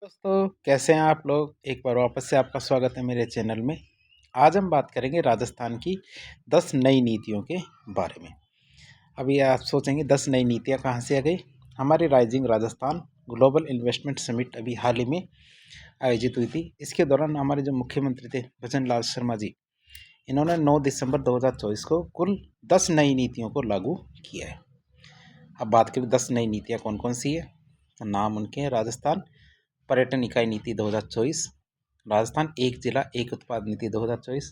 दोस्तों कैसे हैं आप लोग। एक बार वापस से आपका स्वागत है मेरे चैनल में। आज हम बात करेंगे राजस्थान की 10 नई नीतियों के बारे में। अभी आप सोचेंगे 10 नई नीतियां कहां से आ गई। हमारी rising Rajasthan global investment summit अभी हाल ही में आयोजित हुई थी। इसके दौरान हमारे जो मुख्यमंत्री थे भजन लाल शर्मा जी, इन्होंने 9 दिसंबर 2024 को कुल 10 नई नीतियों को लागू किया है। अब बात करें 10 नई नीतियां कौन कौन सी है, तो नाम उनके हैं। राजस्थान पर्यटन इकाई नीति 2024, राजस्थान एक जिला एक उत्पाद नीति 2024,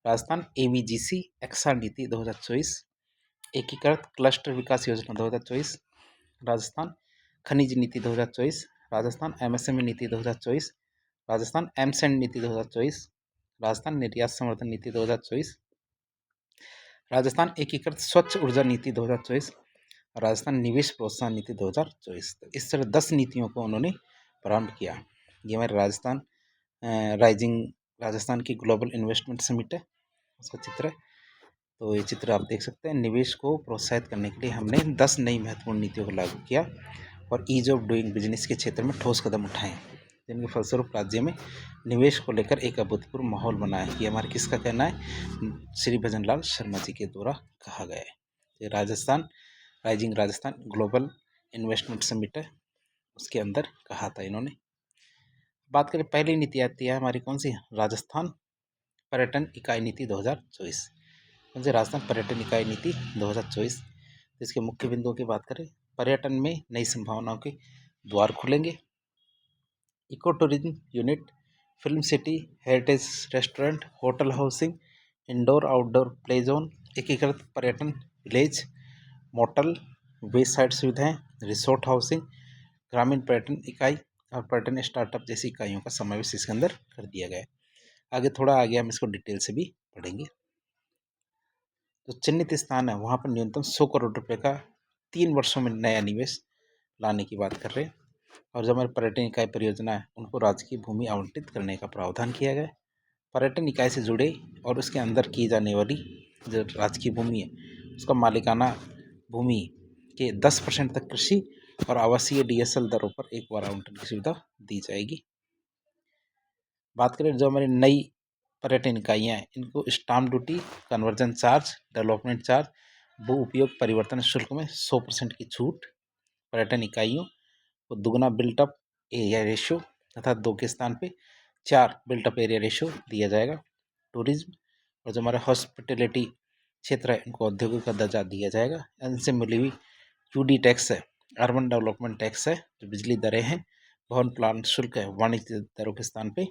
राजस्थान एवीजीसी एक्सा नीति 2024, एकीकृत क्लस्टर विकास योजना 2024, राजस्थान खनिज नीति 2024, राजस्थान एमएसएमई नीति 2024, राजस्थान एमसेंड नीति 2024, राजस्थान निर्यात संवर्धन नीति 2024, राजस्थान एकीकृत स्वच्छ ऊर्जा नीति 2024, राजस्थान निवेश प्रोत्साहन नीति 2024। तो इस तरह 10 नीतियों को उन्होंने प्रारंभ किया। ये हमारे राजस्थान राइजिंग राजस्थान की ग्लोबल इन्वेस्टमेंट समिट है, उसका चित्र है। तो ये चित्र आप देख सकते हैं। निवेश को प्रोत्साहित करने के लिए हमने 10 नई महत्वपूर्ण नीतियों को लागू किया और ईज ऑफ डूइंग बिजनेस के क्षेत्र में ठोस कदम उठाए, जिनके फलस्वरूप राज्य में निवेश को लेकर एक अभूतपूर्व माहौल बना है। ये हमारे किसका कहना है? श्री भजन लाल शर्मा जी के द्वारा कहा गया है। ये Rajasthan rising Rajasthan global investment summit है, उसके अंदर कहा था इन्होंने। बात करें पहली नीति आती है हमारी कौन सी? राजस्थान पर्यटन इकाई नीति 2024। कौन सी? राजस्थान पर्यटन इकाई नीति 2024। इसके मुख्य बिंदुओं की बात करें, पर्यटन में नई संभावनाओं के द्वार खुलेंगे। Eco tourism unit, film city, heritage restaurant, hotel housing, indoor outdoor play zone, एकीकृत पर्यटन विलेज, मोटल, वे साइड सुविधाएं, रिसोर्ट हाउसिंग, ग्रामीण पर्यटन इकाई और पर्यटन स्टार्टअप जैसी इकाइयों का समावेश इसके अंदर कर दिया गया है। आगे हम इसको डिटेल से भी पढ़ेंगे। तो चिन्हित स्थान है वहाँ पर न्यूनतम 100 करोड़ रुपए का 3 वर्षों में नया निवेश लाने की बात कर रहे हैं। और जो हमारे पर्यटन इकाई परियोजना है उनको राजकीय भूमि आवंटित करने का प्रावधान किया गया है। पर्यटन इकाई से जुड़े और उसके अंदर की जाने वाली जो राजकीय भूमि है उसका मालिकाना भूमि के 10% तक कृषि और आवासीय डीएसएल दरों पर एक बार आवंटन की सुविधा दी जाएगी। बात करें जो हमारी नई पर्यटन इकाइयाँ हैं, इनको stamp duty, conversion charge, development charge, भू उपयोग परिवर्तन शुल्क में 100% की छूट, पर्यटन इकाइयों को दुगना बिल्टअप एरिया रेशियो तथा 2 के स्थान पे 4 बिल्टअप एरिया रेशियो दिया जाएगा। टूरिज्म और जो हमारा हॉस्पिटलिटी क्षेत्र है इनको औद्योगिक का दर्जा दिया जाएगा। इनसे मिली हुई यूडी टैक्स है, अर्बन डेवलपमेंट टैक्स है, जो बिजली दरें हैं, भवन प्लांट शुल्क है, वाणिज्य दरों के स्थान पे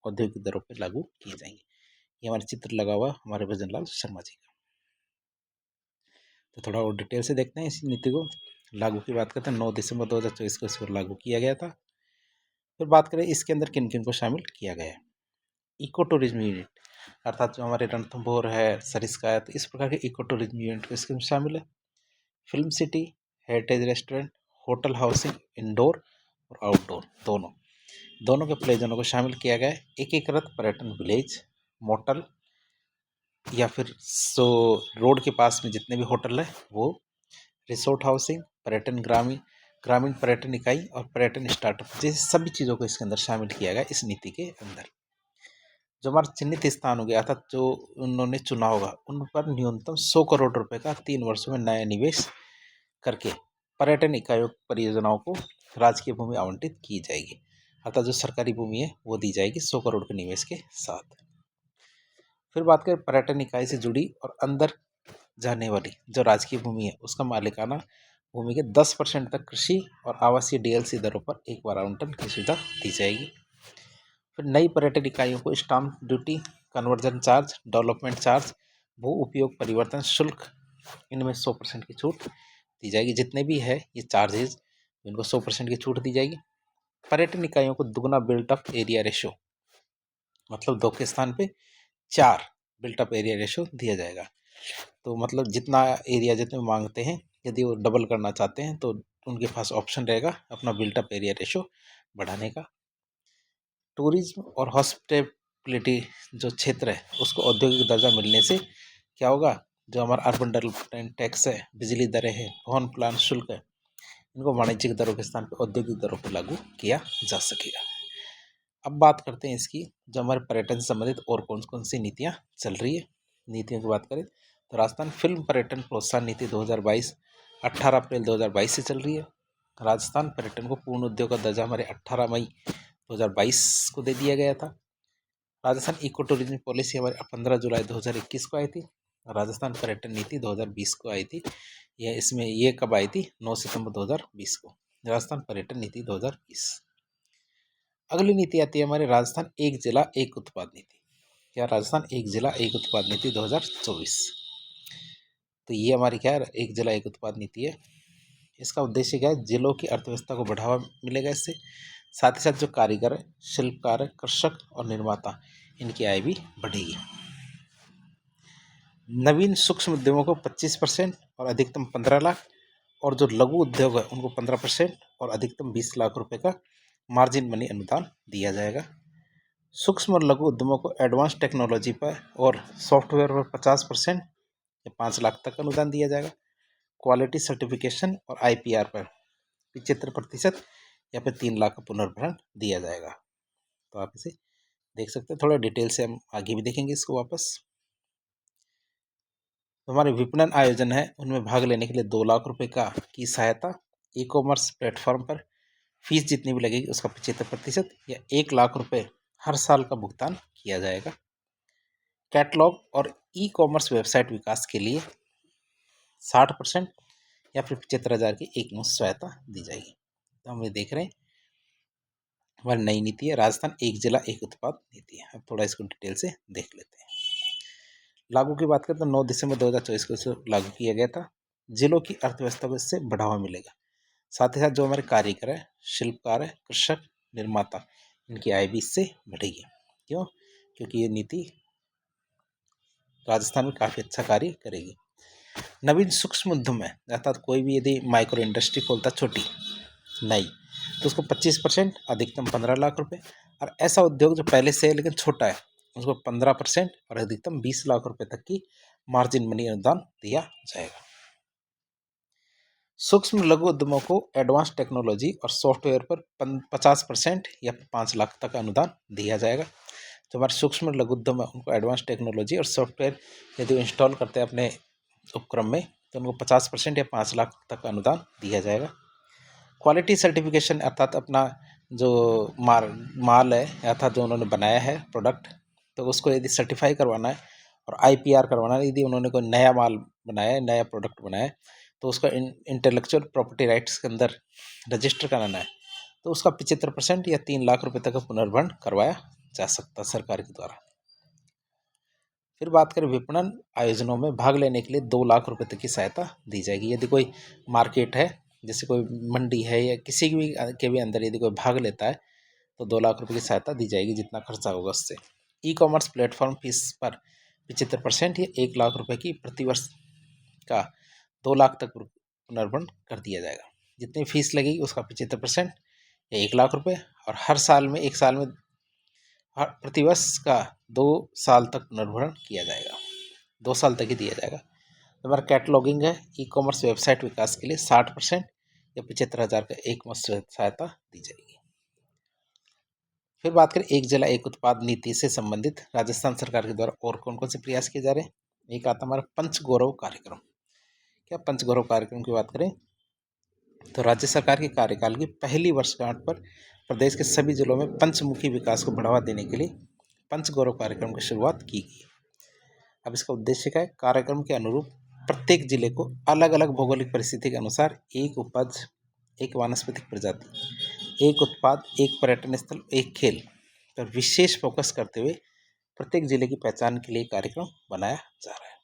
औद्योगिक दरों पर लागू किए जाएंगे। ये हमारे चित्र लगा हुआ हमारे भजन लाल शर्मा जी का। तो थोड़ा और डिटेल से देखते हैं इस नीति को। लागू की बात करते हैं, 9 दिसंबर 2024 को इसको लागू किया गया था। फिर बात करें इसके अंदर किन किन को शामिल किया गया है। इको टूरिज्म यूनिट, अर्थात जो हमारे रणथंभौर है, सरिस्का, तो इस प्रकार के इको टूरिज्म यूनिट को इसके शामिल है। Film city, heritage restaurant, hotel housing, indoor और आउटडोर दोनों के प्ले जोनों को शामिल किया गया है। एकीकृत पर्यटन विलेज, मोटल या फिर रोड के पास में जितने भी होटल है वो, रिसोर्ट हाउसिंग, पर्यटन ग्रामीण पर्यटन इकाई और पर्यटन स्टार्टअप जैसे सभी चीज़ों को इसके अंदर शामिल किया गया इस नीति के अंदर। जो हमारा चिन्हित स्थान हो गया अर्थात जो उन्होंने चुना होगा उन पर न्यूनतम 100 करोड़ रुपए का 3 वर्षों में नया निवेश करके पर्यटन इकाइयों परियोजनाओं को राजकीय भूमि आवंटित की जाएगी। अर्थात जो सरकारी भूमि है वो दी जाएगी 100 करोड़ के निवेश के साथ। फिर बात करें पर्यटन इकाई से जुड़ी और अंदर जाने वाली जो राजकीय भूमि है उसका मालिकाना भूमि के 10% तक कृषि और आवासीय डीएलसी दरों पर एक बार आवंटन की सुविधा दी जाएगी। फिर नई पर्यटन इकाइयों को stamp duty, conversion charge, development charge, भू उपयोग परिवर्तन शुल्क, इनमें 100% की छूट दी जाएगी। जितने भी है ये चार्जेज इनको 100% की छूट दी जाएगी। पर्यटन इकाइयों को दुगना बिल्टअप एरिया रेशो, मतलब 2 के स्थान पे 4 बिल्टअप एरिया रेशो दिया जाएगा। तो मतलब जितना एरिया जितने मांगते हैं, यदि वो डबल करना चाहते हैं तो उनके पास ऑप्शन रहेगा अपना बिल्टअप एरिया रेशो बढ़ाने का। टूरिज्म और हॉस्पिटलिटी जो क्षेत्र है उसको औद्योगिक दर्जा मिलने से क्या होगा, जो हमारा अर्बन डेवलपमेंट टैक्स है, बिजली दरें हैं, भवन प्लान शुल्क है, इनको वाणिज्यिक दरों के स्थान पर औद्योगिक दरों पर लागू किया जा सकेगा। अब बात करते हैं इसकी, जो हमारे पर्यटन से संबंधित और कौन कौन सी नीतियाँ चल रही है। नीतियों की बात करें तो राजस्थान फिल्म पर्यटन प्रोत्साहन नीति 2022 18 अप्रैल 2022 से चल रही है। राजस्थान पर्यटन को पूर्ण उद्योग का दर्जा हमारे 18 मई 2022 को दे दिया गया था। राजस्थान इको टूरिज्म पॉलिसी हमारे 15 जुलाई 2021 को आई थी। राजस्थान पर्यटन नीति 2020 को आई थी। ये कब आई थी? 9 सितंबर 2020 को। राजस्थान पर्यटन नीति 2020। अगली नीति आती है हमारे राजस्थान एक जिला एक उत्पाद नीति। क्या? राजस्थान एक जिला एक उत्पाद नीति 2024। तो ये हमारी क्या है? एक जिला एक उत्पाद नीति है। इसका उद्देश्य क्या है? जिलों की अर्थव्यवस्था को बढ़ावा मिलेगा इससे, साथ ही साथ जो कारीगर है, शिल्पकार है, कृषक और निर्माता, इनकी आय भी बढ़ेगी। नवीन सूक्ष्म उद्योगों को 25% और अधिकतम 15 लाख, और जो लघु उद्योग है उनको 15% और अधिकतम 20 लाख रुपए का मार्जिन मनी अनुदान दिया जाएगा। सूक्ष्म और लघु उद्यमों को एडवांस टेक्नोलॉजी पर और सॉफ्टवेयर पर 50% या 5 लाख तक अनुदान दिया जाएगा। क्वालिटी सर्टिफिकेशन और IPR पर 75% या फिर 3 लाख का पुनर्भरण दिया जाएगा। तो आप इसे देख सकते हैं। थोड़ा डिटेल से हम आगे भी देखेंगे इसको वापस। तो हमारे विपणन आयोजन है, उनमें भाग लेने के लिए 2 लाख रुपए की सहायता। ई-कॉमर्स प्लेटफॉर्म पर फीस जितनी भी लगेगी उसका 75% या 1 लाख रुपए हर साल का भुगतान किया जाएगा। कैटलॉग और ई-कॉमर्स वेबसाइट विकास के लिए 60% या फिर 75,000 की एक मुश्त सहायता दी जाएगी। तो हम ये देख रहे हैं हमारी नई नीति है, राजस्थान एक जिला एक उत्पाद नीति है। अब थोड़ा इसको डिटेल से देख लेते हैं। लागू की बात करें तो 9 दिसंबर 2024 को इसे लागू किया गया था। जिलों की अर्थव्यवस्था को इससे बढ़ावा मिलेगा, साथ ही साथ जो हमारे कारीगर है, शिल्पकार है, कृषक, निर्माता, इनकी आय भी इससे बढ़ेगी। क्यों? क्योंकि ये नीति राजस्थान में काफ़ी अच्छा कार्य करेगी। नवीन सूक्ष्म उद्यम है, अर्थात कोई भी यदि माइक्रो इंडस्ट्री खोलता छोटी नई, तो उसको 25%, अधिकतम 15 लाख रुपए, और ऐसा उद्योग जो पहले से है लेकिन छोटा है उसको 15% और अधिकतम 20 लाख रुपए तक की मार्जिन मनी अनुदान दिया जाएगा। सूक्ष्म लघु उद्यमों को एडवांस टेक्नोलॉजी और सॉफ्टवेयर पर 50% या 5 लाख तक अनुदान दिया जाएगा। जो हमारे सूक्ष्म लघु उद्यम है उनको एडवांस टेक्नोलॉजी और सॉफ्टवेयर यदि वो इंस्टॉल करते हैं अपने उपक्रम में तो उनको 50% या 5 लाख तक का अनुदान दिया जाएगा। क्वालिटी सर्टिफिकेशन अर्थात अपना जो माल है अर्थात जो उन्होंने बनाया है प्रोडक्ट, तो उसको यदि सर्टिफाई करवाना है और IPR करवाना है, यदि उन्होंने कोई नया माल बनाया है, नया प्रोडक्ट बनाया है, तो उसका इंटेलेक्चुअल प्रॉपर्टी राइट्स के अंदर रजिस्टर कराना है, तो उसका 75% या 3 लाख रुपए तक का पुनर्भरण करवाया जा सकता है सरकार के द्वारा। फिर बात करें विपणन आयोजनों में भाग लेने के लिए 2 लाख रुपए तक की सहायता दी जाएगी। यदि कोई मार्केट है, जैसे कोई मंडी है या किसी के भी अंदर यदि कोई भाग लेता है तो 2 लाख रुपए की सहायता दी जाएगी, जितना खर्चा होगा उससे। ई-कॉमर्स प्लेटफॉर्म फीस पर 75% या 1 लाख रुपए की प्रतिवर्ष का 2 लाख तक पुनर्भरण कर दिया जाएगा। जितनी फीस लगेगी उसका 75% या 1 लाख रुपए, और हर साल में 1 साल में प्रतिवर्ष का 2 साल तक पुनर्भरण किया जाएगा, 2 साल तक ही दिया जाएगा। हमारा कैटलॉगिंग है, ई-कॉमर्स वेबसाइट विकास के लिए 60% या 75,000 का एक मुश्त सहायता दी जाएगी। फिर बात करें एक जिला एक उत्पाद नीति से संबंधित राजस्थान सरकार के द्वारा और कौन कौन से प्रयास किए जा रहे हैं। एक आता हमारा पंचगौरव कार्यक्रम। क्या पंचगौरव कार्यक्रम की बात करें तो राज्य सरकार के कार्यकाल की पहली वर्षगांठ पर प्रदेश के सभी जिलों में पंचमुखी विकास को बढ़ावा देने के लिए पंचगौरव कार्यक्रम की शुरुआत की गई। अब इसका उद्देश्य क्या है? कार्यक्रम के अनुरूप प्रत्येक जिले को अलग अलग भौगोलिक परिस्थिति के अनुसार एक उपज, एक वानस्पतिक प्रजाति, एक उत्पाद, एक पर्यटन स्थल, एक खेल पर विशेष फोकस करते हुए प्रत्येक जिले की पहचान के लिए कार्यक्रम बनाया जा रहा है।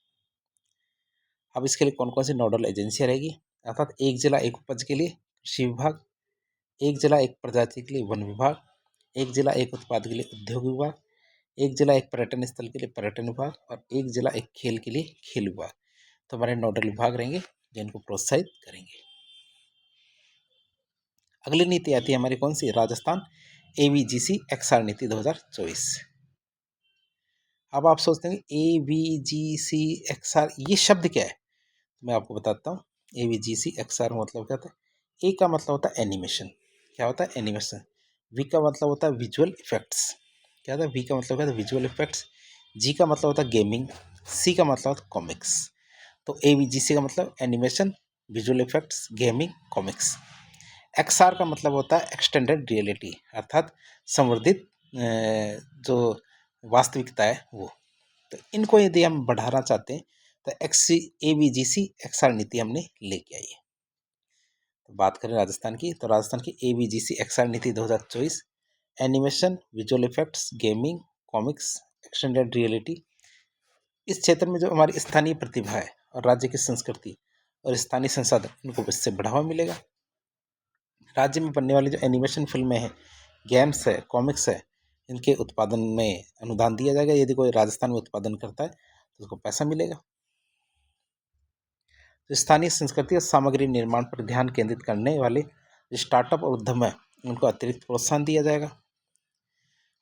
अब इसके लिए कौन कौन सी नोडल एजेंसियां रहेगी, अर्थात एक जिला एक उपज के लिए कृषि विभाग, एक जिला एक प्रजाति के लिए वन विभाग, एक जिला एक उत्पाद के लिए उद्योग विभाग, एक जिला एक पर्यटन स्थल के लिए पर्यटन विभाग, और एक जिला एक खेल के लिए खेल विभाग। तो हमारे नोडल विभाग रहेंगे जिनको प्रोत्साहित करेंगे। अगली नीति आती है हमारी कौन सी? राजस्थान AVGC XR नीति 2024। अब आप सोचते हैं AVGC XR ये शब्द क्या है? मैं आपको बताता हूँ। AVGC XR मतलब क्या था? ए का मतलब होता है एनिमेशन, क्या होता है एनिमेशन। वी का मतलब होता है विजुअल इफेक्ट्स, क्या होता है वी का मतलब होता है विजुअल इफेक्ट्स। जी का मतलब होता है गेमिंग। सी का मतलब होता है कॉमिक्स। तो ए वी जी सी का मतलब animation, visual effects, gaming, comics. XR का मतलब होता है एक्सटेंडेड रियलिटी, अर्थात संवर्धित जो वास्तविकता है वो। तो इनको यदि हम बढ़ाना चाहते हैं तो ABGC XR नीति हमने लेके आई है। तो बात करें राजस्थान की, तो राजस्थान की ABGC XR नीति 2024 animation, visual effects, gaming, comics, extended reality. इस क्षेत्र में जो हमारी स्थानीय प्रतिभा है और राज्य की संस्कृति और स्थानीय संसाधन, इनको इससे बढ़ावा मिलेगा। राज्य में बनने वाली जो एनिमेशन फिल्में हैं, गेम्स है, कॉमिक्स है, इनके उत्पादन में अनुदान दिया जाएगा। यदि कोई राजस्थान में उत्पादन करता है तो उसको पैसा मिलेगा। तो स्थानीय संस्कृति और सामग्री निर्माण पर ध्यान केंद्रित करने वाले स्टार्टअप और उद्यम है, उनको अतिरिक्त प्रोत्साहन दिया जाएगा।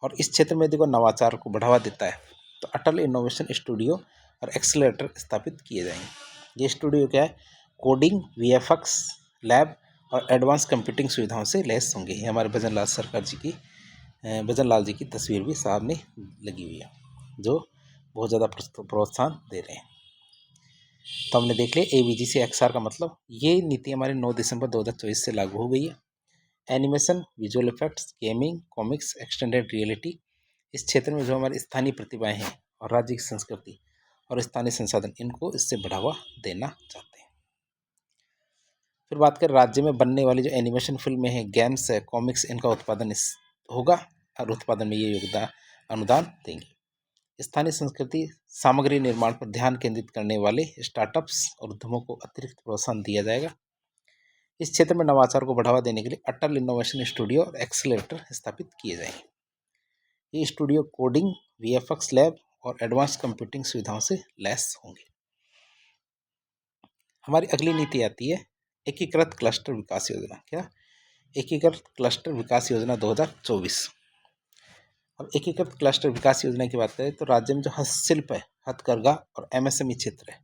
और इस क्षेत्र में यदि कोई नवाचार को बढ़ावा देता है तो अटल इनोवेशन स्टूडियो और एक्सीलरेटर स्थापित किए जाएंगे। ये स्टूडियो क्या है, कोडिंग, VFX लैब और एडवांस कंप्यूटिंग सुविधाओं से लैस होंगे। ये हमारे भजन लाल सरकार जी की, भजन लाल जी की तस्वीर भी साहब ने लगी हुई है, जो बहुत ज़्यादा प्रोत्साहन दे रहे हैं। तो हमने देख लिया ABGC XR का मतलब। ये नीति हमारे 9 दिसंबर 2024 से लागू हो गई है। Animation, visual effects, gaming, comics, extended reality, इस क्षेत्र में जो हमारी स्थानीय प्रतिभाएं हैं और राज्य की संस्कृति और स्थानीय संसाधन, इनको इससे बढ़ावा देना चाहते हैं। फिर बात करें राज्य में बनने वाली जो एनिमेशन फिल्में हैं, गेम्स है, कॉमिक्स, इनका उत्पादन इस होगा और उत्पादन में ये योगदान अनुदान देंगे। स्थानीय संस्कृति सामग्री निर्माण पर ध्यान केंद्रित करने वाले स्टार्टअप्स और उद्यमों को अतिरिक्त प्रोत्साहन दिया जाएगा। इस क्षेत्र में नवाचार को बढ़ावा देने के लिए अटल इनोवेशन स्टूडियो और एक्सीलरेटर स्थापित किए जाएंगे। ये स्टूडियो कोडिंग, VFX लैब और एडवांस कंप्यूटिंग सुविधाओं से लैस होंगे। हमारी अगली नीति आती है एकीकृत क्लस्टर विकास योजना। क्या? एकीकृत क्लस्टर विकास योजना 2024। अब एकीकृत क्लस्टर विकास योजना की बात करें तो राज्य में जो हस्तशिल्प है, हथकरघा और MSME क्षेत्र है,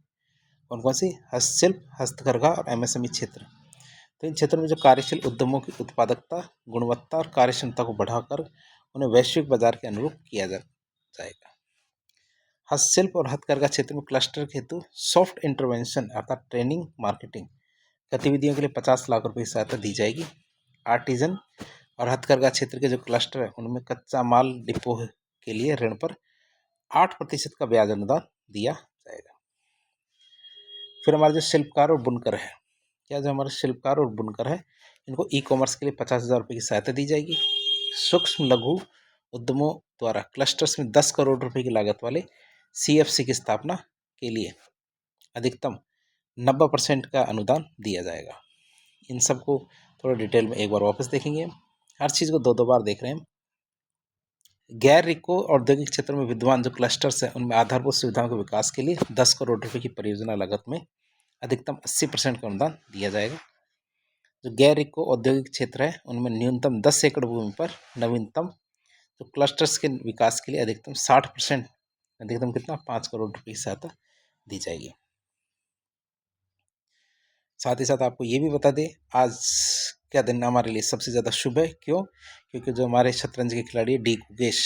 कौन कौन सी? हस्तशिल्प, हस्तकरघा और MSME क्षेत्र। तो इन क्षेत्रों में जो कार्यशील उद्यमों की उत्पादकता, गुणवत्ता और कार्यक्षमता को बढ़ाकर उन्हें वैश्विक बाजार के अनुरूप किया जाएगा। हस्तशिल्प और हथकरघा क्षेत्र में क्लस्टर के हेतु सॉफ्ट इंटरवेंशन अर्थात ट्रेनिंग, मार्केटिंग गतिविधियों के लिए 50 लाख रुपए की सहायता दी जाएगी। आर्टिजन और हथकरघा क्षेत्र के जो क्लस्टर है, उनमें कच्चा माल डिपो के लिए ऋण पर 8% का ब्याज अनुदान दिया जाएगा। फिर हमारे जो शिल्पकार और बुनकर है, क्या जो हमारे शिल्पकार और बुनकर है, इनको ई-कॉमर्स के लिए 50,000 रुपये की सहायता दी जाएगी। सूक्ष्म लघु उद्यमों द्वारा क्लस्टर्स में 10 करोड़ रुपए की लागत वाले CFC की स्थापना के लिए अधिकतम 90% का अनुदान दिया जाएगा। इन सबको थोड़ा डिटेल में एक बार वापस देखेंगे। हर चीज़ को दो बार देख रहे हैं। गैर रिको औद्योगिक क्षेत्र में विद्यमान जो क्लस्टर्स हैं, उनमें आधारभूत सुविधाओं के विकास के लिए 10 करोड़ रुपए की परियोजना लागत में अधिकतम 80% का अनुदान दिया जाएगा। जो गैर रिको औद्योगिक क्षेत्र है, उनमें न्यूनतम 10 एकड़ भूमि पर नवीनतम तो क्लस्टर्स के विकास के लिए अधिकतम 60%, अधिकतम कितना? 5 करोड़ रुपए की सहायता दी जाएगी। साथ ही साथ आपको ये भी बता दें, आज क्या दिन हमारे लिए सबसे ज़्यादा शुभ है। क्यों? क्योंकि जो हमारे शतरंज के खिलाड़ी डी गुकेश,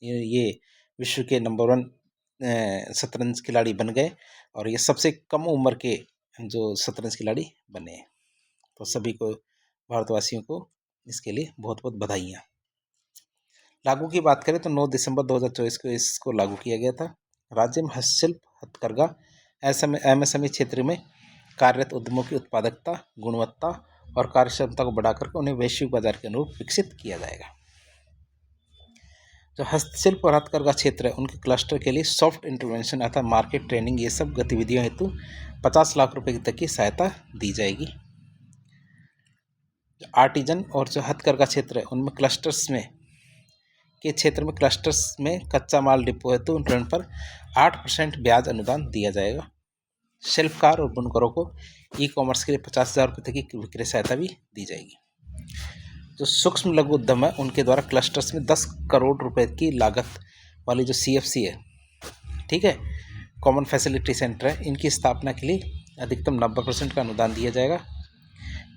ये विश्व के नंबर 1 शतरंज खिलाड़ी बन गए और ये सबसे कम उम्र के जो शतरंज खिलाड़ी बने हैं। तो सभी को, भारतवासियों को इसके लिए बहुत बहुत बधाइयाँ। लागू की बात करें तो 9 दिसंबर 2024 को इसको लागू किया गया था। राज्य में हस्तशिल्प, हथकरघा, MSME क्षेत्र में कार्यरत उद्यमों की उत्पादकता, गुणवत्ता और कार्यक्षमता को बढ़ाकर उन्हें वैश्विक बाजार के अनुरूप विकसित किया जाएगा। जो हस्तशिल्प और हथकरघा क्षेत्र है, उनके क्लस्टर के लिए सॉफ्ट इंटरवेंशन अर्थात मार्केट ट्रेनिंग, ये सब गतिविधियों हेतु 50 लाख रुपए तक की सहायता दी जाएगी। जो आर्टिजन और जो हथकरघा क्षेत्र है, उनमें क्लस्टर्स में के क्षेत्र में क्लस्टर्स में कच्चा माल डिपो हेतु ऋण पर 8% ब्याज अनुदान दिया जाएगा। शिल्पकार और बुनकरों को ई-कॉमर्स के लिए 50,000 रुपये तक की विक्रय सहायता भी दी जाएगी। जो सूक्ष्म लघु उद्यम है, उनके द्वारा क्लस्टर्स में 10 करोड़ रुपए की लागत वाली जो CFC है, ठीक है, कॉमन फैसिलिटी सेंटर है, इनकी स्थापना के लिए अधिकतम 90% का अनुदान दिया जाएगा।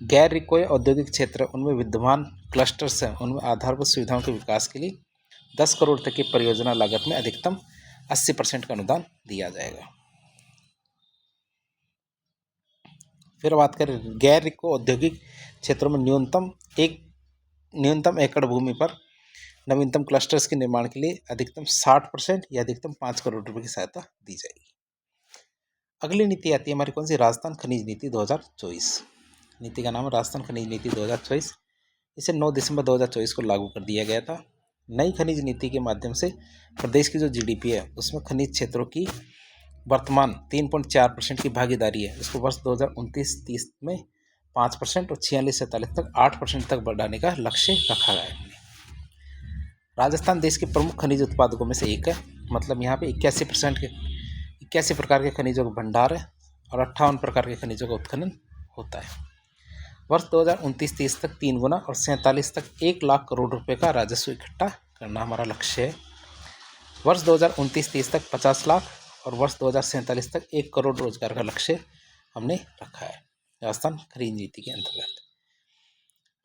गैर रिकोय औद्योगिक क्षेत्र उनमें विद्यमान क्लस्टर्स हैं उनमें आधारभूत सुविधाओं के विकास के लिए 10 करोड़ तक की परियोजना लागत में अधिकतम 80% का अनुदान दिया जाएगा। फिर बात करें गैर रिको औद्योगिक क्षेत्रों में न्यूनतम एकड़ भूमि पर नवीनतम क्लस्टर्स के निर्माण के लिए अधिकतम 60% या अधिकतम 5 करोड़ रुपए की सहायता दी जाएगी। अगली नीति आती है हमारी कौन सी, राजस्थान खनिज नीति 2024। नीति का नाम है राजस्थान खनिज नीति 2024। इसे 9 दिसंबर 2024 को लागू कर दिया गया था। नई खनिज नीति के माध्यम से प्रदेश की जो जीडीपी है उसमें खनिज क्षेत्रों की वर्तमान 3.4% की भागीदारी है, इसको वर्ष 2029-30 में 5% और 46-47 तक 8% तक बढ़ाने का लक्ष्य रखा गया है। राजस्थान देश के प्रमुख खनिज उत्पादकों में से एक है, मतलब यहाँ पे 81 प्रकार के खनिजों का भंडार है और 58 प्रकार के खनिजों का उत्खनन होता है। वर्ष 2029-30 तक 3 गुना और 47 तक 1 लाख करोड़ रुपए का राजस्व इकट्ठा करना हमारा लक्ष्य है। वर्ष 2029-30 तक 50 लाख और वर्ष 2047 तक 1 करोड़ रोजगार का लक्ष्य हमने रखा है राजस्थान खनिज नीति के अंतर्गत।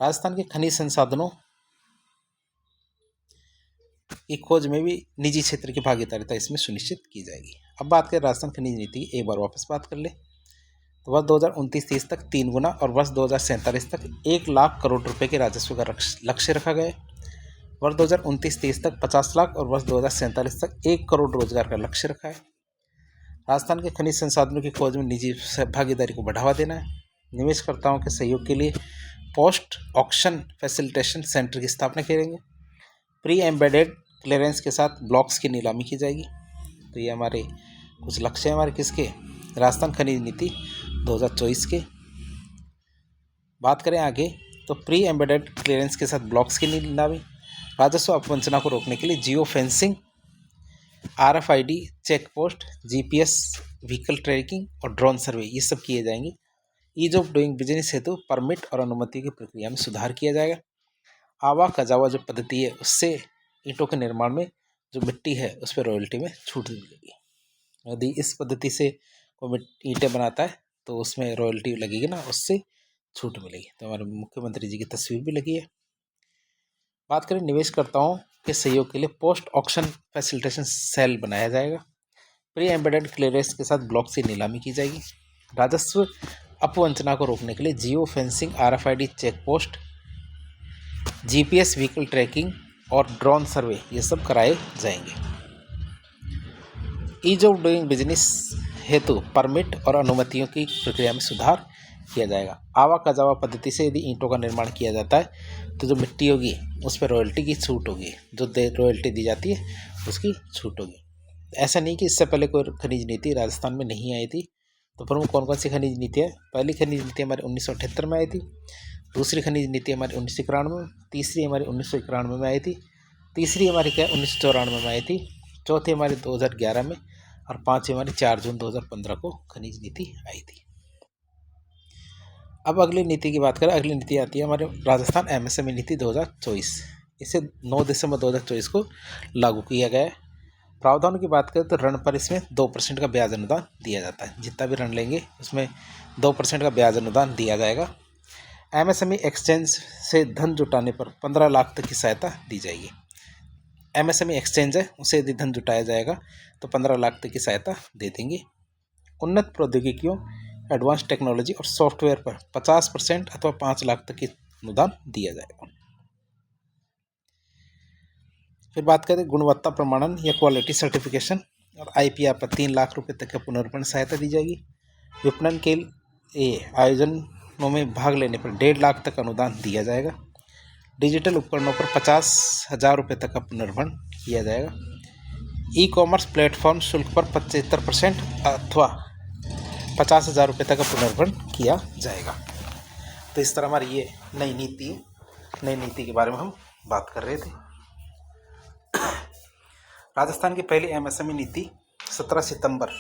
राजस्थान के खनिज संसाधनों की खोज में भी निजी क्षेत्र की भागीदारिता इसमें सुनिश्चित की जाएगी। अब बात करें राजस्थान खनिज नीति की, एक बार वापस बात कर ले तो वर्ष 2029-30 तक 3 गुना और वर्ष 2047 तक 1 लाख करोड़ रुपए के राजस्व का लक्ष्य रखा गया है। वर्ष 2029-30 तक 50 लाख और वर्ष 2047 तक 1 करोड़ रोजगार का लक्ष्य रखा है। राजस्थान के खनिज संसाधनों की खोज में निजी भागीदारी को बढ़ावा देना है। निवेशकर्ताओं के सहयोग के लिए पोस्ट ऑक्शन फैसिलिटेशन सेंटर की स्थापना करेंगे। प्री एम्बेडेड क्लियरेंस के साथ ब्लॉक्स की नीलामी की जाएगी। तो ये हमारे कुछ लक्ष्य हैं हमारे किसके, राजस्थान खनिज नीति 2024 के। बात करें आगे तो प्री एम्बेडेड क्लियरेंस के साथ ब्लॉक्स की नीलामी, राजस्व अपवंचना को रोकने के लिए geo fencing, RFID check post, GPS vehicle tracking और ड्रोन सर्वे ये सब किए जाएंगे। ईज ऑफ डूइंग बिजनेस हेतु परमिट और अनुमति की प्रक्रिया में सुधार किया जाएगा। आवा कजावा जो पद्धति है उससे ईंटों के निर्माण में जो मिट्टी है उस पर रॉयल्टी में छूट मिलेगी। यदि इस पद्धति से कोई ईंटें बनाता है तो उसमें रॉयल्टी लगेगी ना, उससे छूट मिलेगी। तो हमारे मुख्यमंत्री जी की तस्वीर भी लगी है। बात करें निवेशकर्ताओं के सहयोग के लिए पोस्ट ऑक्शन फैसिलिटेशन सेल बनाया जाएगा। प्री एम्बेडेड क्लियरेंस के साथ ब्लॉक से नीलामी की जाएगी। राजस्व अपवंचना को रोकने के लिए geo fencing, RFID check post, GPS vehicle tracking और ड्रोन सर्वे ये सब कराए जाएंगे। ईज ऑफ डूइंग बिजनेस हेतु परमिट और अनुमतियों की प्रक्रिया में सुधार किया जाएगा। आवा कजावा पद्धति से यदि ईंटों का निर्माण किया जाता है तो जो मिट्टी होगी उस पर रॉयल्टी की छूट होगी, जो रॉयल्टी दी जाती है उसकी छूट होगी। ऐसा नहीं कि इससे पहले कोई खनिज नीति राजस्थान में नहीं आई थी। तो प्रमुख कौन कौन सी खनिज नीति है, पहली खनिज नीति हमारी 1978 में आई थी, दूसरी खनिज नीति हमारी 1991 में, तीसरी हमारी 1991 में आई थी, तीसरी हमारी क्या 1994 में आई थी, चौथी हमारी 2011 में और पाँचवीं हमारी 4 जून 2015 को खनिज नीति आई थी। अब अगली नीति की बात करें, अगली नीति आती है हमारे राजस्थान MSME नीति 2024। इसे 9 दिसंबर 2024 को लागू किया गया है। प्रावधान की बात करें तो ऋण पर इसमें 2% का ब्याज अनुदान दिया जाता है। जितना भी ऋण लेंगे उसमें 2% का ब्याज अनुदान दिया जाएगा। MSME एक्सचेंज से धन जुटाने पर 15 लाख तक की सहायता दी जाएगी। MSME एक्सचेंज है उसे यदि धन जुटाया जाएगा तो 15 लाख तक की सहायता दे देंगे। उन्नत प्रौद्योगिकियों, एडवांस टेक्नोलॉजी और सॉफ्टवेयर पर 50% अथवा 5 लाख तक की अनुदान दिया जाएगा। फिर बात करें गुणवत्ता प्रमाणन या क्वालिटी सर्टिफिकेशन और IPR पर 3 लाख रुपए तक का पुनर्विपणन सहायता दी जाएगी। विपणन के आयोजनों में भाग लेने पर 1.5 लाख तक अनुदान दिया जाएगा। डिजिटल उपकरणों पर 50,000 रुपये तक का पुनर्विपणन किया जाएगा। ई-कॉमर्स प्लेटफॉर्म शुल्क पर 75% अथवा 50,000 रुपये तक का पुनर्विपणन किया जाएगा। तो इस तरह हमारी ये नई नीति के बारे में हम बात कर रहे थे। राजस्थान की पहली MSME नीति 17 सितंबर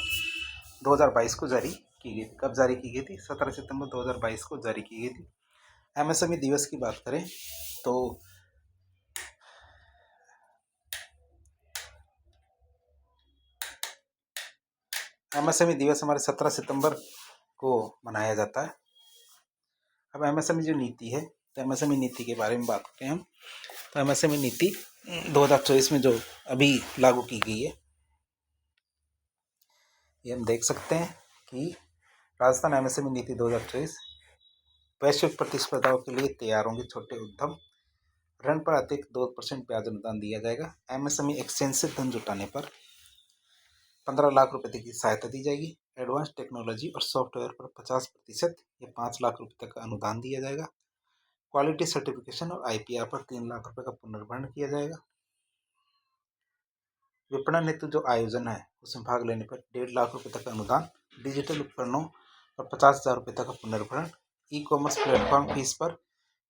2022 को जारी की गई थी। कब जारी की गई थी? 17 सितंबर 2022 को जारी की गई थी। MSME दिवस की बात करें तो MSME दिवस हमारे 17 सितंबर को मनाया जाता है। अब एमएसएमई जो नीति है, तो एमएसएमई नीति के बारे में बात करते हैं हम। तो एमएसएमई नीति 2024 में जो अभी लागू की गई है, ये हम देख सकते हैं कि राजस्थान एमएसएमई नीति 2024 वैश्विक प्रतिस्पर्धाओं के लिए तैयार होंगे छोटे उद्यम, ऋण पर अतिरिक्त 2% ब्याज अनुदान दिया जाएगा। एमएसएमई एक्सचेंज से धन जुटाने पर 15 लाख रुपए तक की सहायता दी जाएगी। एडवांस टेक्नोलॉजी और सॉफ्टवेयर पर 50% या 5 लाख रुपए तक का अनुदान दिया जाएगा। क्वालिटी सर्टिफिकेशन और आईपीआर पर 3 लाख रुपए का पुनर्भरण किया जाएगा। विपणन हेतु जो आयोजन है उसमें भाग लेने पर 1.5 लाख रुपए तक का अनुदान। डिजिटल उपकरणों पर 50,000 रुपए तक का पुनर्भरण। ई कॉमर्स प्लेटफॉर्म फीस पर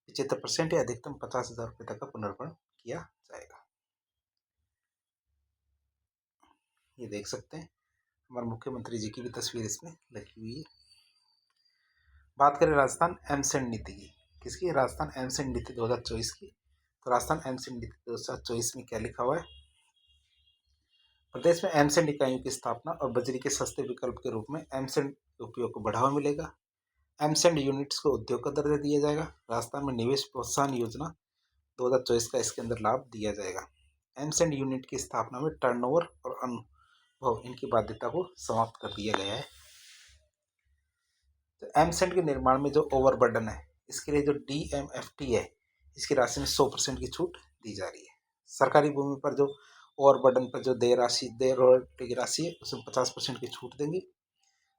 75% या अधिकतम 50,000 रुपए तक का पुनर्भरण किया जाएगा। ये देख सकते हैं, हमारे मुख्यमंत्री जी की भी तस्वीर इसमें लगी हुई है। बात करें राजस्थान एमसेंड नीति की, किसकी? राजस्थान एमसेंड नीति 2024 की। तो राजस्थान एमसेंड नीति 2024 में क्या लिखा हुआ है? प्रदेश में एमसेंड इकाइयों की स्थापना और बिजली के सस्ते विकल्प के रूप में एमसेंड उपयोग को बढ़ावा मिलेगा। एमसेंड यूनिट्स को उद्योग का दर्जा दिया जाएगा। राजस्थान में निवेश प्रोत्साहन योजना 2024 का इसके अंदर लाभ दिया जाएगा। एमसेंड यूनिट की स्थापना में टर्नओवर और अनुभव इनकी बाध्यता को समाप्त कर दिया गया है। तो एमसेंड के निर्माण में जो ओवरबर्डन है, इसके लिए जो डीएमएफटी है, इसकी राशि में 100% की छूट दी जा रही है। सरकारी भूमि पर जो ओवरबर्डन पर जो देय रॉयल्टी की राशि है, उसमें 50% की छूट देंगे।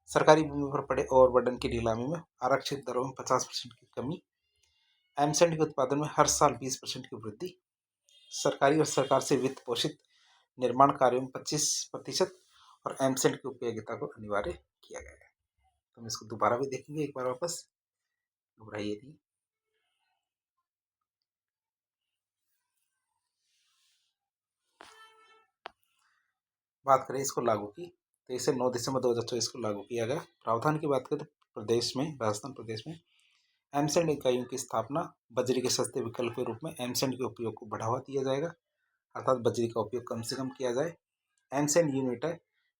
सरकारी भूमि पर पड़े ओवरबर्डन की नीलामी में आरक्षित दरों में 50% की कमी। एमसेंड के उत्पादन में हर साल 20% की वृद्धि। सरकारी और सरकार से वित्त पोषित निर्माण कार्यों में 25% और एमसेंड की उपयोगिता को अनिवार्य किया गया है। तो हम इसको दोबारा भी देखेंगे एक बार वापस, घबराइए नहीं। बात करें इसको लागू की, तो इसे 9 दिसंबर 2024 को लागू किया गया। प्रावधान की बात करें तो प्रदेश में, राजस्थान प्रदेश में एमसेंड इकाइयों की स्थापना, बजरी के सस्ते विकल्प के रूप में एमसेंड के उपयोग को बढ़ावा दिया जाएगा, अर्थात बजरी का उपयोग कम से कम किया जाए। एमसेंड यूनिट है,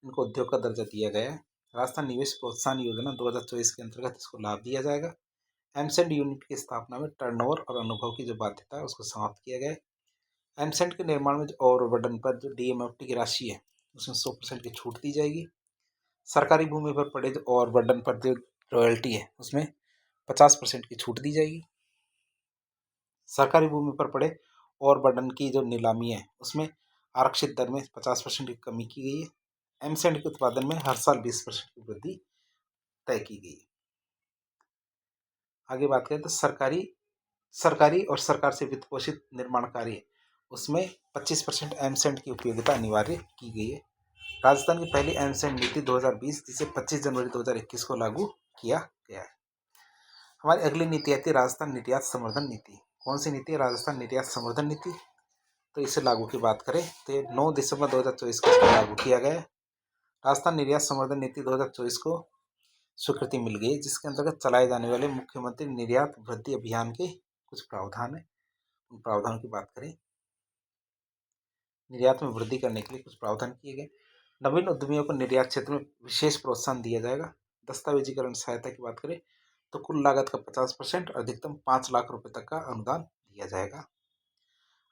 इनको उद्योग का दर्जा दिया गया है। राजस्थान निवेश प्रोत्साहन योजना 2024 के अंतर्गत इसको लाभ दिया जाएगा। एमसेंड यूनिट की स्थापना में टर्नओवर और अनुभव की जो बाध्यता है उसको समाप्त किया गया है। एमसेंड के निर्माण में जो ओवरबर्डन पर जो डीएमएफटी की राशि है, उसमें 100% की छूट दी जाएगी। सरकारी भूमि पर पड़े जो ओवरबर्डन पर जो रॉयल्टी है, उसमें 50% की छूट दी जाएगी। सरकारी भूमि पर पड़े ओवरबर्डन की जो नीलामी है, उसमें आरक्षित दर में 50% की कमी की गई है। एमसेंड के उत्पादन में हर साल 20% की वृद्धि तय की गई है। आगे बात करें तो सरकारी और सरकार से वित्त पोषित निर्माण कार्य, उसमें 25% एमसेंड की उपयोगिता अनिवार्य की गई है। राजस्थान की पहली एमसेंड नीति 2020, जिसे 25 जनवरी 2021 को लागू किया गया है। हमारी अगली नीति आती है राजस्थान निर्यात संवर्धन नीति। कौन सी नीति है? राजस्थान निर्यात संवर्धन नीति। तो इसे लागू की बात करें तो 9 दिसंबर 2024 को लागू किया गया है। राजस्थान निर्यात संवर्धन नीति 2024 को स्वीकृति मिल गई, जिसके अंतर्गत चलाए जाने वाले मुख्यमंत्री निर्यात वृद्धि अभियान के कुछ प्रावधान है। उन प्रावधानों की बात करें, निर्यात में वृद्धि करने के लिए कुछ प्रावधान किए गए। नवीन उद्यमियों को निर्यात क्षेत्र में विशेष प्रोत्साहन दिया जाएगा। दस्तावेजीकरण सहायता की बात करें तो कुल लागत का 50% और अधिकतम 5 लाख रुपए तक का अनुदान दिया जाएगा।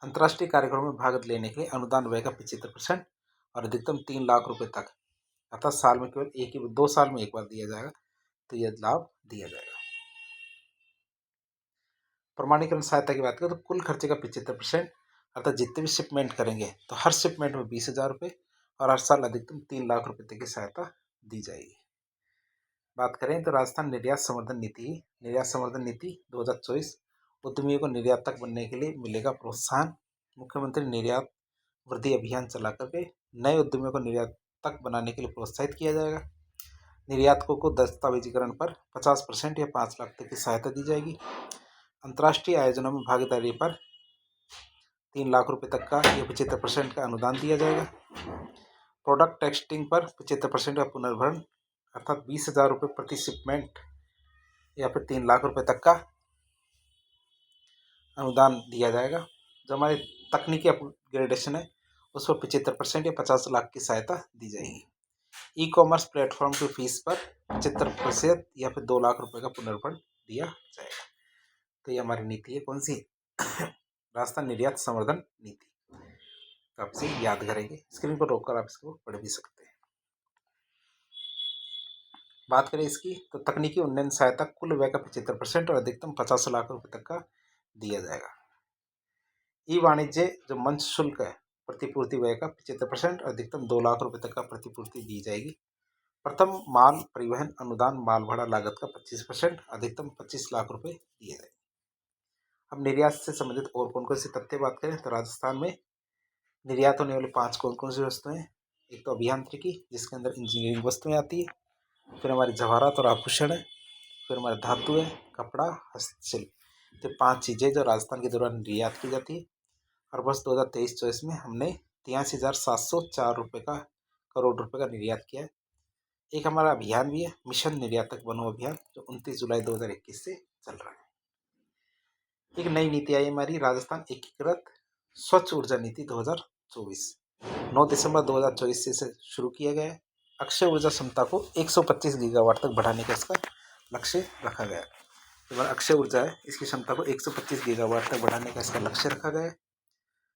अंतर्राष्ट्रीय कार्यक्रमों में भाग लेने के लिए अनुदान व्यय का 75% और अधिकतम 3 लाख रुपए तक, अर्थात साल में केवल 2 साल में एक बार दिया जाएगा, तो यह लाभ दिया जाएगा। प्रमाणीकरण सहायता की बात करें तो कुल खर्चे का 75%, अर्थात जितने भी शिपमेंट करेंगे तो हर शिपमेंट में 20,000 रुपये और हर साल अधिकतम 3 लाख रुपए तक की सहायता दी जाएगी। बात करें तो राजस्थान निर्यात संवर्धन नीति 2024 उद्यमियों को निर्यात तक बनने के लिए मिलेगा प्रोत्साहन। मुख्यमंत्री निर्यात वृद्धि अभियान चला करके नए उद्यमियों को निर्यात तक बनाने के लिए प्रोत्साहित किया जाएगा। निर्यातकों को दस्तावेजीकरण पर 50% या 5 लाख तक की सहायता दी जाएगी। अंतर्राष्ट्रीय आयोजनों में भागीदारी पर 3 लाख रुपए तक का या 75% का अनुदान दिया जाएगा। प्रोडक्ट टेस्टिंग पर 75% का पुनर्भरण, अर्थात 20,000 रुपये प्रति शिपमेंट या फिर 3 लाख रुपए तक का अनुदान दिया जाएगा। जो हमारी तकनीकी अपग्रेडेशन है, उस पर 75% या 50 लाख की सहायता दी जाएगी। ई कॉमर्स प्लेटफॉर्म की फीस पर 75% या फिर 2 लाख रुपए का पुनर्भरण दिया जाएगा। तो ये हमारी नीति है, कौन सी? राजस्थान निर्यात संवर्धन नीति। तो आप इसे याद करेंगे, स्क्रीन पर रोककर आप इसको पढ़ भी सकते हैं। बात करें इसकी, तो तकनीकी उन्नयन सहायता कुल व्यय का 75% और अधिकतम 50 लाख रुपए तक का दिया जाएगा। ई वाणिज्य जो मंच शुल्क है, प्रतिपूर्ति व्यय का 75% और अधिकतम 2 लाख रुपए तक का प्रतिपूर्ति दी जाएगी। प्रथम माल परिवहन अनुदान माल भाड़ा लागत का 25%, अधिकतम 25 लाख रुपए दिए जाएंगे। अब निर्यात से संबंधित और कौन कौन से तथ्य बात करें, तो राजस्थान में निर्यात होने वाले 5 कौन कौन सी वस्तुएं? एक तो अभियांत्रिकी, जिसके अंदर इंजीनियरिंग वस्तुएं आती है। फिर हमारे जवाहरात और आभूषण है। फिर हमारे धातु है, कपड़ा, हस्तशिल्प। तो 5 चीज़ें जो राजस्थान के दौरान निर्यात की जाती है। और वर्ष 2023-24 में हमने 83,704 करोड़ रुपए का निर्यात किया है। एक हमारा अभियान भी है, मिशन निर्यातक बनो अभियान, जो 29 जुलाई 2021 से चल रहा है। एक नई नीति आई हमारी, राजस्थान एकीकृत स्वच्छ ऊर्जा नीति 2024, 9 दिसंबर 2024 से इसे शुरू किया गया है। अक्षय ऊर्जा क्षमता को 125 गीगावाट तक बढ़ाने का इसका लक्ष्य रखा गया है। तो अक्षय ऊर्जा है, इसकी क्षमता को 125 गीगावाट तक बढ़ाने का इसका लक्ष्य रखा गया है।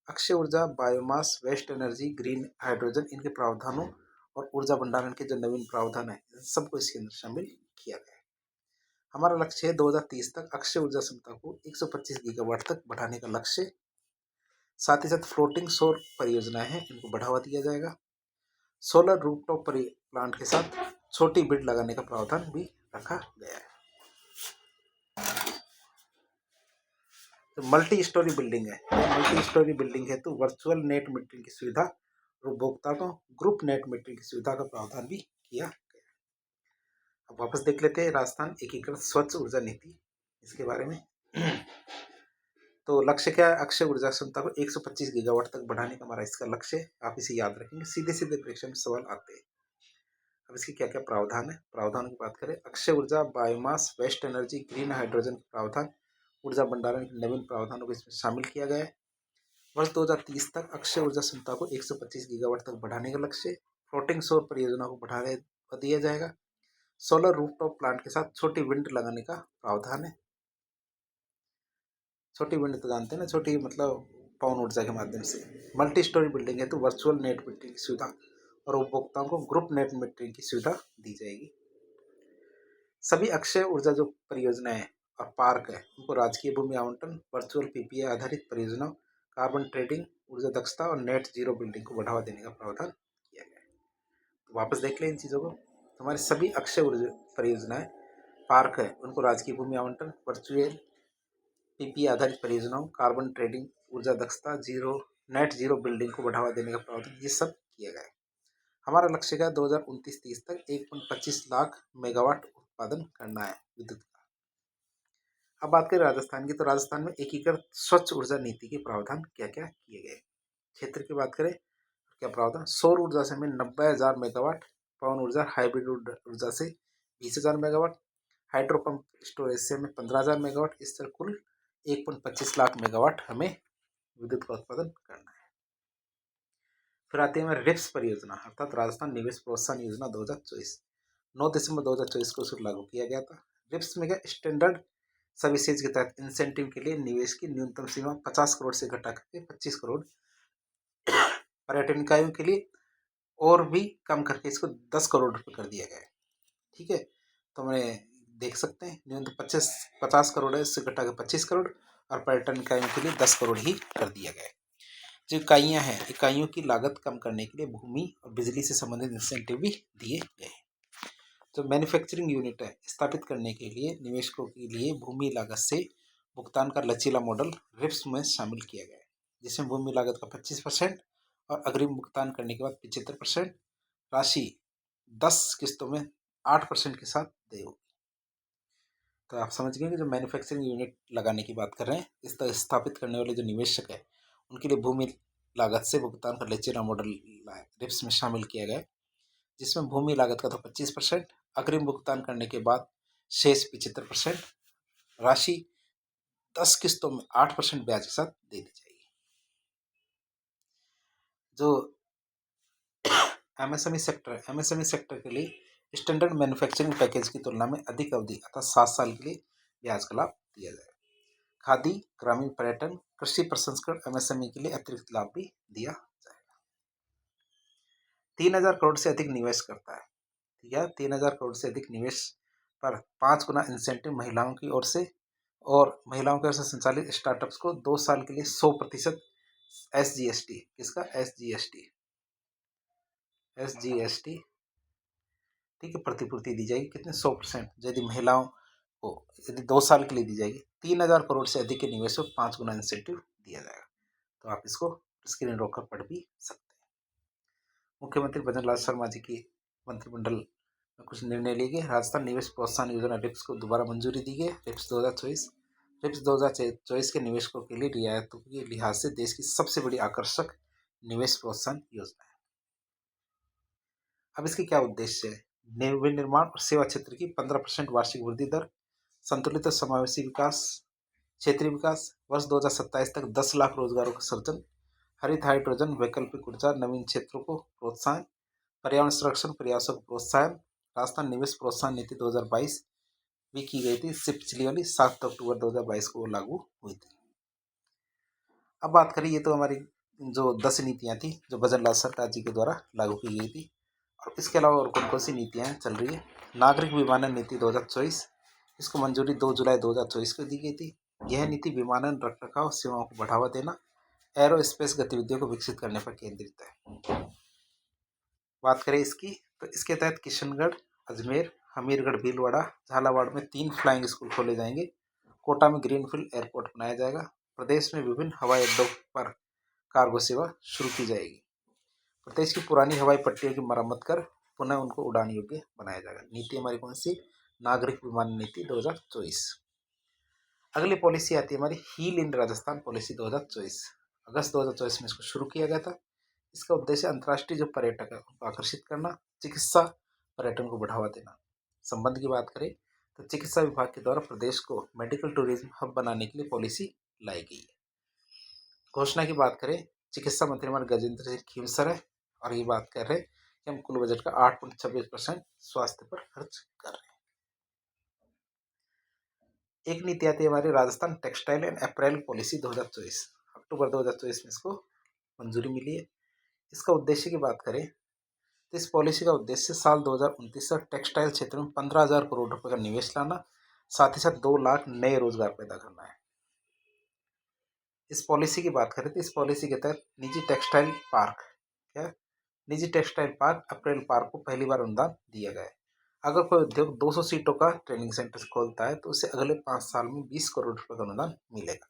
अक्षय ऊर्जा, biomass, waste energy, green hydrogen, इनके प्रावधानों और ऊर्जा भंडारण के जो नवीन प्रावधान है, सबको इसके अंदर शामिल किया गया है। हमारा लक्ष्य है 2030 तक अक्षय ऊर्जा क्षमता को 125 गीगावाट तक बढ़ाने का लक्ष्य। साथ ही साथ फ्लोटिंग सौर परियोजनाएं हैं, इनको बढ़ावा दिया जाएगा। सोलर रूफटॉप प्लांट के साथ छोटी बिड लगाने का प्रावधान भी रखा गया है। तो मल्टी स्टोरी बिल्डिंग है, मल्टी स्टोरी बिल्डिंग है तो वर्चुअल नेट मीटरिंग की सुविधा और उपभोक्ता को ग्रुप नेट मीटरिंग की सुविधा का प्रावधान भी किया गया। अब वापस देख लेते हैं राजस्थान एकीकृत स्वच्छ ऊर्जा नीति, इसके बारे में। तो लक्ष्य क्या है? अक्षय ऊर्जा क्षमता को 125 गीगावाट तक बढ़ाने का हमारा इसका लक्ष्य है। आप इसे याद रखेंगे, सीधे सीधे परीक्षा में सवाल आते हैं। अब इसकी क्या क्या प्रावधान है? प्रावधान की बात करें, अक्षय ऊर्जा, biomass, waste energy, green hydrogen के प्रावधान, ऊर्जा भंडारण के नवीन प्रावधानों को इसमें शामिल किया गया है। वर्ष 2030 तक अक्षय ऊर्जा क्षमता को 125 गीगावाट तक बढ़ाने का लक्ष्य। फ्लोटिंग सौर परियोजना को बढ़ाने दिया जाएगा। सोलर रूफटॉप प्लांट के साथ छोटी विंड लगाने का प्रावधान है। छोटी विंड तो जानते हैं ना, छोटी मतलब पवन ऊर्जा के माध्यम से। मल्टी स्टोरी बिल्डिंग है तो वर्चुअल नेट मीटरिंग की सुविधा और उपभोक्ताओं को ग्रुप नेट मीटरिंग की सुविधा दी जाएगी। सभी अक्षय ऊर्जा जो परियोजनाएं और पार्क है, उनको राजकीय भूमि आवंटन, वर्चुअल पीपीए आधारित परियोजनाओं, कार्बन ट्रेडिंग, ऊर्जा दक्षता और नेट जीरो बिल्डिंग को बढ़ावा देने का प्रावधान किया गया है। तो वापस देख लें इन चीज़ों को। हमारी सभी अक्षय ऊर्जा परियोजनाएं, पार्क है, उनको राजकीय भूमि आवंटन, वर्चुअल पीपीए आधारित परियोजनाओं, कार्बन ट्रेडिंग, ऊर्जा दक्षता, नेट जीरो बिल्डिंग को बढ़ावा देने का प्रावधान, ये सब किया गया है। हमारा लक्ष्य का 2029-30 तक 1.25 लाख मेगावाट उत्पादन करना है विद्युत का। अब बात करें राजस्थान की, तो राजस्थान में एकीकृत स्वच्छ ऊर्जा नीति के प्रावधान क्या क्या किए गए। क्षेत्र की बात करें, क्या प्रावधान? सौर ऊर्जा से हमें 90,000 मेगावाट, पवन ऊर्जा हाइब्रिड ऊर्जा से 20,000 मेगावाट, हाइड्रो पंप स्टोरेज से हमें 15,000 मेगावाट, इस तरह कुल 1.25 लाख मेगावाट हमें विद्युत का उत्पादन करना है। फिर आती है हमारी रिप्स परियोजना, अर्थात राजस्थान निवेश प्रोत्साहन योजना 2024, 9 दिसंबर 2024 को उसे लागू किया गया था। रिप्स में क्या, स्टैंडर्ड सर्विसेज के तहत इंसेंटिव के लिए निवेश की न्यूनतम सीमा 50 करोड़ से घटा करके 25 करोड़, पर्यटन इकाइयों के लिए और भी कम करके इसको 10 करोड़ रुपये कर दिया गया है। ठीक है, तो हमें देख सकते हैं न्यूनतम 50 करोड़ है, इससे घटा के 25 करोड़, और पर्यटन इकाइयों के लिए 10 करोड़ ही कर दिया गया है। जो इकाइयाँ हैं, इकाइयों की लागत कम करने के लिए भूमि और बिजली से संबंधित इंसेंटिव भी दिए गए हैं। जो मैन्युफैक्चरिंग यूनिट है, स्थापित करने के लिए निवेशकों के लिए भूमि लागत से भुगतान का लचीला मॉडल रिप्स में शामिल किया गया है, जिसमें भूमि लागत का 25% और अग्रिम भुगतान करने के बाद 75% राशि 10 किस्तों में 8% के साथ देय होगी। तो आप समझ गए कि जो मैन्युफैक्चरिंग यूनिट लगाने की बात कर रहे हैं, इस तरह स्थापित करने वाले जो निवेशक है, उनके लिए भूमि लागत से भुगतान का लचीला मॉडल रिप्स में शामिल किया गया है, जिसमें भूमि लागत का तो 25%, अग्रिम भुगतान करने के बाद शेष 75%, राशि 10 किस्तों में 8% ब्याज के साथ दे दी जाएगी। जो एमएसएमई सेक्टर है, एमएसएमई सेक्टर के लिए स्टैंडर्ड मैन्युफैक्चरिंग पैकेज की तुलना में अधिक अवधि अर्थात 7 साल के लिए ब्याज का लाभ दिया जाएगा। खादी, ग्रामीण पर्यटन, कृषि प्रसंस्करण, एमएसएमई के लिए अतिरिक्त लाभ भी दिया जाएगा। 3,000 करोड़ से अधिक निवेश करता है, ठीक है। 3,000 करोड़ से अधिक निवेश पर 5 गुना इंसेंटिव महिलाओं की ओर से, और महिलाओं की ओर से संचालित स्टार्टअप्स को 2 साल के लिए 100% SGST, किसका SGST, ठीक है, प्रतिपूर्ति दी जाएगी। कितने 100%, यदि महिलाओं को यदि 2 साल के लिए दी जाएगी। 3,000 करोड़ से अधिक के निवेश को 5 गुना इंसेंटिव दिया जाएगा। तो आप इसको स्क्रीन रोक कर पढ़ भी सकते हैं। मुख्यमंत्री भजनलाल शर्मा जी की मंत्रिमंडल में कुछ निर्णय लिए गए। राजस्थान निवेश प्रोत्साहन योजना रिप्स को दोबारा मंजूरी दी गई। रिप्स 2024 के निवेशकों के लिए रियायतों के लिहाज से देश की सबसे बड़ी आकर्षक निवेश प्रोत्साहन योजना है। अब इसके क्या उद्देश्य है? विनिर्माण और सेवा क्षेत्र की 15% वार्षिक वृद्धि दर, संतुलित और समावेशी विकास, क्षेत्रीय विकास, वर्ष 2027 तक 10 लाख रोजगारों का सृजन, हरित हाइड्रोजन, वैकल्पिक ऊर्जा, नवीन क्षेत्रों को प्रोत्साहन, पर्यावरण संरक्षण प्रयासों को प्रोत्साहन। राजस्थान निवेश प्रोत्साहन नीति 2022 भी की गई थी। इससे पिछली वाली 7 अक्टूबर 2022 को लागू हुई थी। अब बात करें, ये तो हमारी जो 10 नीतियां थी जो भजनलाल सरकार जी के द्वारा लागू की गई थी। और इसके अलावा और कौन कौन सी नीतियाँ चल रही है? नागरिक विमानन नीति 2024, इसको मंजूरी 2 जुलाई 2024 को दी गई थी। यह नीति विमानन रखरखाव सेवाओं को बढ़ावा देना, एरोस्पेस गतिविधियों को विकसित करने पर केंद्रित है। बात करें इसकी, तो इसके तहत किशनगढ़, अजमेर, हमीरगढ़, भीलवाड़ा, झालावाड़ में 3 फ्लाइंग स्कूल खोले जाएंगे। कोटा में ग्रीनफील्ड एयरपोर्ट बनाया जाएगा। प्रदेश में विभिन्न हवाई अड्डों पर कार्गो सेवा शुरू की जाएगी। प्रदेश की पुरानी हवाई पट्टियों की मरम्मत कर पुनः उनको उड़ान योग्य बनाया जाएगा। नीति हमारी कौन सी? नागरिक विमान नीति 2024। अगली पॉलिसी आती है हमारी हील इन राजस्थान पॉलिसी 2024। अगस्त 2024 में इसको शुरू किया गया था। इसका उद्देश्य अंतर्राष्ट्रीय जो पर्यटक है उनको आकर्षित करना, चिकित्सा पर्यटन को बढ़ावा देना। संबंध की बात करें तो चिकित्सा विभाग के द्वारा प्रदेश को मेडिकल टूरिज्म हब बनाने के लिए पॉलिसी लाई गई है। घोषणा की बात करें, चिकित्सा मंत्री हमारे गजेंद्र सिंह खीवसर है, और ये बात कर रहे हैं कि हम कुल बजट का 8.26% स्वास्थ्य पर खर्च कर रहे हैं। एक नीति आती है हमारी Rajasthan textile and April policy 2024। अक्टूबर 2024 में इसको मंजूरी मिली है। इसका उद्देश्य की बात करें तो इस पॉलिसी का उद्देश्य साल 2029 तक टेक्सटाइल क्षेत्र में 15,000 करोड़ रुपए का निवेश लाना, साथ ही साथ 2 लाख नए रोजगार पैदा करना है। इस पॉलिसी की बात करें तो इस पॉलिसी के तहत निजी टेक्सटाइल पार्क, क्या निजी टेक्सटाइल पार्क अप्रैल पार्क को पहली बार अनुदान दिया गया है। अगर कोई उद्योग 200 सीटों का ट्रेनिंग सेंटर खोलता है तो उसे अगले 5 साल में 20 करोड़ रुपए का अनुदान मिलेगा।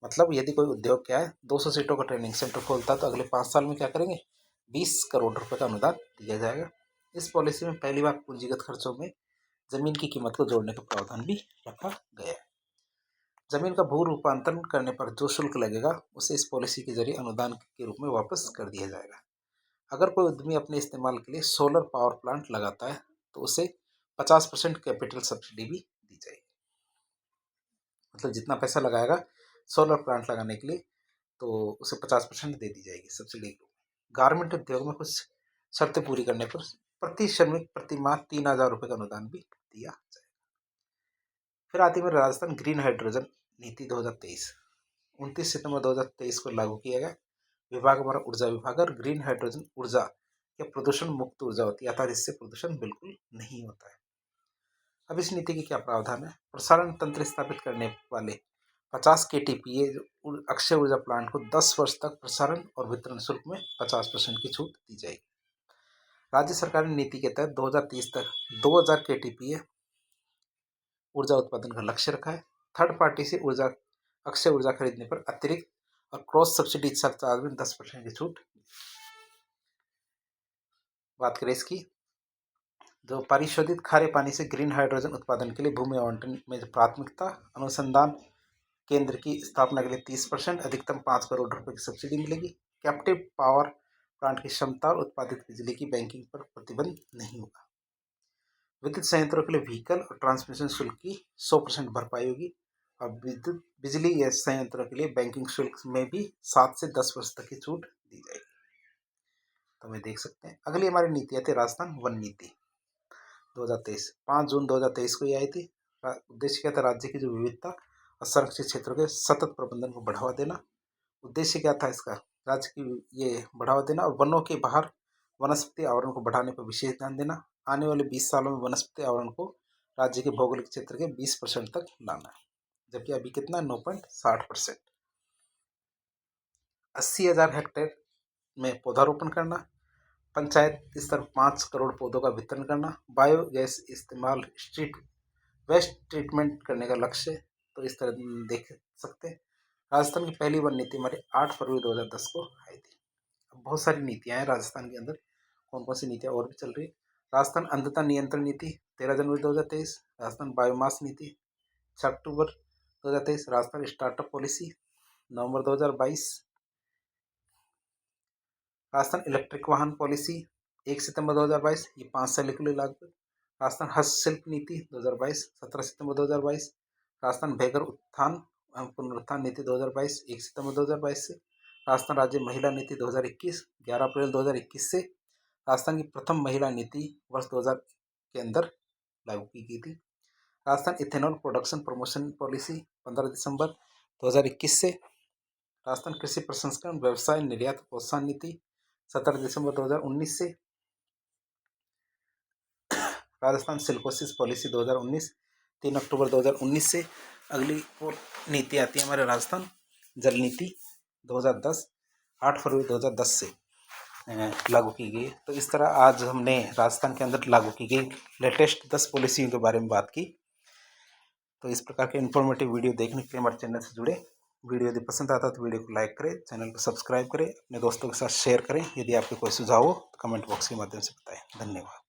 मतलब यदि कोई उद्योग क्या है 200 सीटों का ट्रेनिंग सेंटर खोलता है तो अगले 5 साल में क्या करेंगे? 20 करोड़ रुपए का अनुदान दिया जाएगा। इस पॉलिसी में पहली बार पूंजीगत खर्चों में जमीन की कीमत को जोड़ने का प्रावधान भी रखा गया है। जमीन का भू रूपांतरण करने पर जो शुल्क लगेगा उसे इस पॉलिसी के जरिए अनुदान के रूप में वापस कर दिया जाएगा। अगर कोई उद्यमी अपने इस्तेमाल के लिए सोलर पावर प्लांट लगाता है तो उसे 50% कैपिटल सब्सिडी भी दी जाएगी। मतलब जितना पैसा लगाएगा सोलर प्लांट लगाने के लिए तो उसे 50% दे दी जाएगी सब्सिडी के रूप में। गारमेंट उद्योग में कुछ शर्तें पूरी करने पर प्रति श्रमिक प्रति माह 3,000 रुपये का अनुदान भी दिया जाएगा। फिर आती है राजस्थान ग्रीन हाइड्रोजन नीति 2023। 29 सितंबर 2023 को लागू किया गया। विभाग हमारा ऊर्जा विभाग और ग्रीन हाइड्रोजन ऊर्जा या प्रदूषण मुक्त ऊर्जा होती है, अर्थात इससे प्रदूषण बिल्कुल नहीं होता है। अब इस नीति के क्या प्रावधान है? प्रसारण तंत्र स्थापित करने वाले 50 KTPA अक्षय ऊर्जा प्लांट को 10 वर्ष तक प्रसारण और वितरण शुल्क में 50% की छूट दी जाएगी। राज्य सरकार ने नीति के तहत 2030 तक 2,000 KTPA ऊर्जा उत्पादन का लक्ष्य रखा है। थर्ड पार्टी से अक्षय ऊर्जा खरीदने पर अतिरिक्त और क्रॉस सब्सिडी चार्ज में 10% की छूट। बात करें इसकी, जो परिशोधित खारे पानी से ग्रीन हाइड्रोजन उत्पादन के लिए भूमि आवंटन में प्राथमिकता, अनुसंधान केंद्र की स्थापना के लिए 30%, अधिकतम 5 करोड़ रुपए की सब्सिडी मिलेगी। कैप्टिव पावर प्लांट की क्षमता और उत्पादित बिजली की बैंकिंग पर प्रतिबंध नहीं होगा। विद्युत संयंत्रों के लिए व्हीकल और ट्रांसमिशन शुल्क की 100% भरपाई होगी, और विद्युत बिजली या संयंत्रों के लिए बैंकिंग शुल्क में भी 7 से 10 वर्ष तक की छूट दी जाएगी। तो हमें देख सकते हैं। अगली हमारी नीति आती है राजस्थान वन नीति 2023। 5 जून 2023 को ये आई थी। उद्देश्य क्या था? राज्य की जो विविधता और संरक्षित क्षेत्रों के सतत प्रबंधन को बढ़ावा देना। उद्देश्य क्या था इसका? राज्य की ये बढ़ावा देना और वनों के बाहर वनस्पति आवरण को बढ़ाने पर विशेष ध्यान देना। आने वाले 20 सालों में वनस्पति आवरण को राज्य के भौगोलिक क्षेत्र के 20% तक लाना है, जबकि अभी कितना? 9.60%। 80,000 हेक्टेयर में पौधारोपण करना। पंचायत स्तर 5 करोड़ पौधों का वितरण करना। बायोगैस इस्तेमाल, स्ट्रीट वेस्ट ट्रीटमेंट करने का लक्ष्य। तो इस तरह देख सकते हैं। राजस्थान की पहली वन नीति हमारे 8 फरवरी 2010 को आई थी। अब बहुत सारी नीतियां हैं राजस्थान के अंदर। कौन कौन सी नीतियां और भी चल रही है? राजस्थान अंधता नियंत्रण नीति 13 जनवरी 2023। राजस्थान बायोमास नीति 6 अक्टूबर 2023। राजस्थान स्टार्टअप पॉलिसी नवंबर 2022। राजस्थान इलेक्ट्रिक वाहन पॉलिसी 1 सितंबर 2022। ये 5 साल के लिए लागू। राजस्थान हस्तशिल्प नीति 2022 17 सितंबर 2022। राजस्थान बेघर उत्थान एवं पुनरुत्थान नीति 2022 1 सितंबर 2022 से। राजस्थान राज्य महिला नीति 2021 11 अप्रैल 2021 से। राजस्थान की प्रथम महिला नीति वर्ष 2000 के अंदर लागू की गई थी। Rajasthan ethanol production promotion policy 15 दिसंबर 2021 से। राजस्थान कृषि प्रसंस्करण व्यवसाय निर्यात प्रोत्साहन नीति 17 दिसंबर 2019 से। राजस्थान सिल्कोसिस पॉलिसी 2019 3 अक्टूबर 2019 से। अगली और नीति आती है हमारे राजस्थान जल नीति 2010 8 फरवरी 2010 से लागू की गई। तो इस तरह आज हमने राजस्थान के अंदर लागू की गई लेटेस्ट 10 पॉलिसियों के बारे में बात की। तो इस प्रकार के इन्फॉर्मेटिव वीडियो देखने के लिए हमारे चैनल से जुड़े। वीडियो यदि पसंद आता है तो वीडियो को लाइक करें, चैनल को सब्सक्राइब करें, अपने दोस्तों के साथ शेयर करें। यदि आपके कोई सुझाव हो तो कमेंट बॉक्स के माध्यम से बताएं। धन्यवाद।